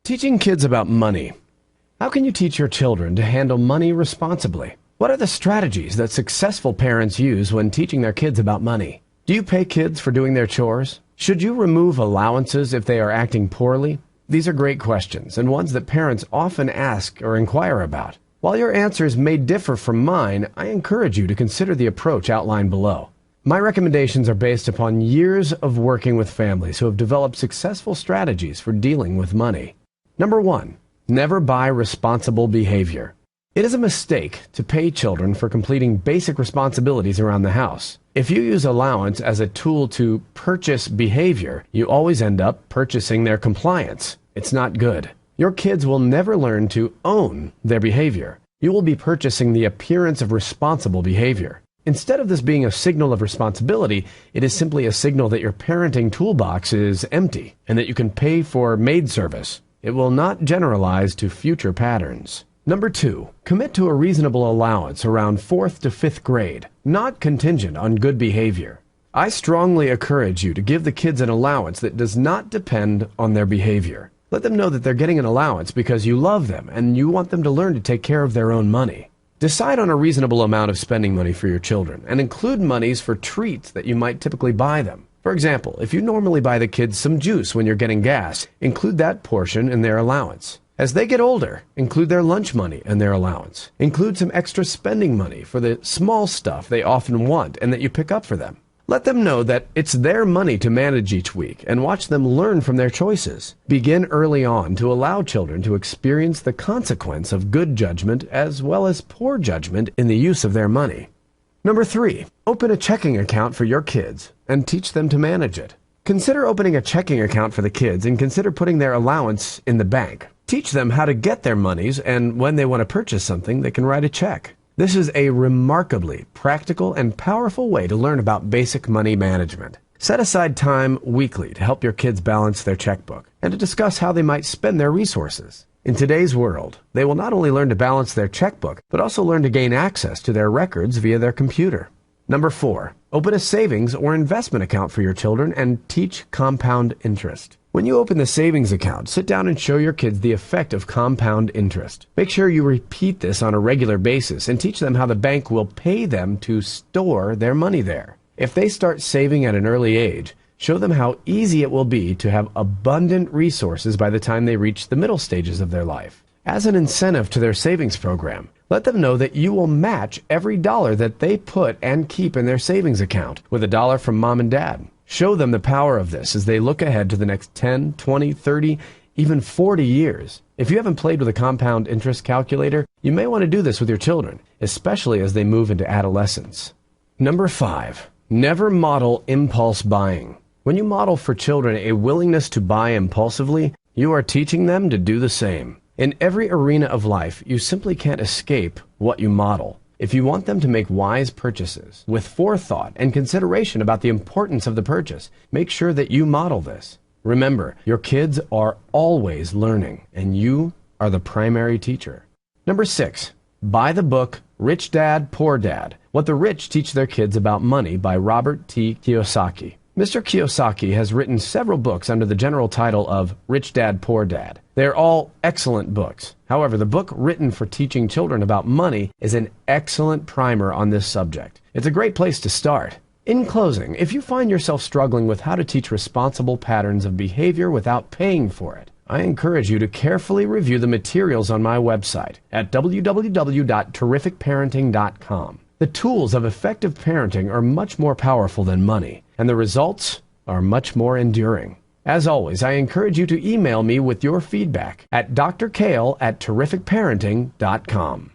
Teaching kids about money. How can you teach your children to handle money responsibly? What are the strategies that successful parents use when teaching their kids about money? Do you pay kids for doing their chores? Should you remove allowances if they are acting poorly? These are great questions and ones that parents often ask or inquire about. While your answers may differ from mine, I encourage you to consider the approach outlined below. My recommendations are based upon years of working with families who have developed successful strategies for dealing with money. Number 1, never buy responsible behavior. It is a mistake to pay children for completing basic responsibilities around the house. If you use allowance as a tool to purchase behavior, you always end up purchasing their compliance. It's not good. Your kids will never learn to own their behavior. You will be purchasing the appearance of responsible behavior. Instead of this being a signal of responsibility, it is simply a signal that your parenting toolbox is empty and that you can pay for maid service. It will not generalize to future patterns. Number 2, commit to a reasonable allowance around 4th to 5th grade, not contingent on good behavior. I strongly encourage you to give the kids an allowance that does not depend on their behavior. Let them know that they're getting an allowance because you love them and you want them to learn to take care of their own money. Decide on a reasonable amount of spending money for your children and include monies for treats that you might typically buy them. For example, if you normally buy the kids some juice when you're getting gas, include that portion in their allowance. As they get older, include their lunch money in their allowance. Include some extra spending money for the small stuff they often want and that you pick up for them. Let them know that it's their money to manage each week and watch them learn from their choices. Begin early on to allow children to experience the consequence of good judgment as well as poor judgment in the use of their money. Number 3, open a checking account for your kids and teach them to manage it. Consider opening a checking account for the kids and consider putting their allowance in the bank. Teach them how to get their monies, and when they want to purchase something, they can write a check. This is a remarkably practical and powerful way to learn about basic money management. Set aside time weekly to help your kids balance their checkbook and to discuss how they might spend their resources. In today's world, they will not only learn to balance their checkbook, but also learn to gain access to their records via their computer. Number 4, open a savings or investment account for your children and teach compound interest. When you open the savings account, sit down and show your kids the effect of compound interest. Make sure you repeat this on a regular basis and teach them how the bank will pay them to store their money there. If they start saving at an early age, show them how easy it will be to have abundant resources by the time they reach the middle stages of their life. As an incentive to their savings program, let them know that you will match every dollar that they put and keep in their savings account with $1 from mom and dad. Show them the power of this as they look ahead to the next 10, 20, 30, even 40 years. If you haven't played with a compound interest calculator, you may want to do this with your children, especially as they move into adolescence. Number 5, never model impulse buying. When you model for children a willingness to buy impulsively, you are teaching them to do the same. In every arena of life, you simply can't escape what you model. If you want them to make wise purchases with forethought and consideration about the importance of the purchase, make sure that you model this. Remember, your kids are always learning, and you are the primary teacher. Number 6, buy the book Rich Dad, Poor Dad, What the Rich Teach Their Kids About Money by Robert T. Kiyosaki. Mr. Kiyosaki has written several books under the general title of Rich Dad, Poor Dad. They are all excellent books. However, the book written for teaching children about money is an excellent primer on this subject. It's a great place to start. In closing, if you find yourself struggling with how to teach responsible patterns of behavior without paying for it, I encourage you to carefully review the materials on my website at www.terrificparenting.com. The tools of effective parenting are much more powerful than money, and the results are much more enduring. As always, I encourage you to email me with your feedback at drcale@terrificparenting.com.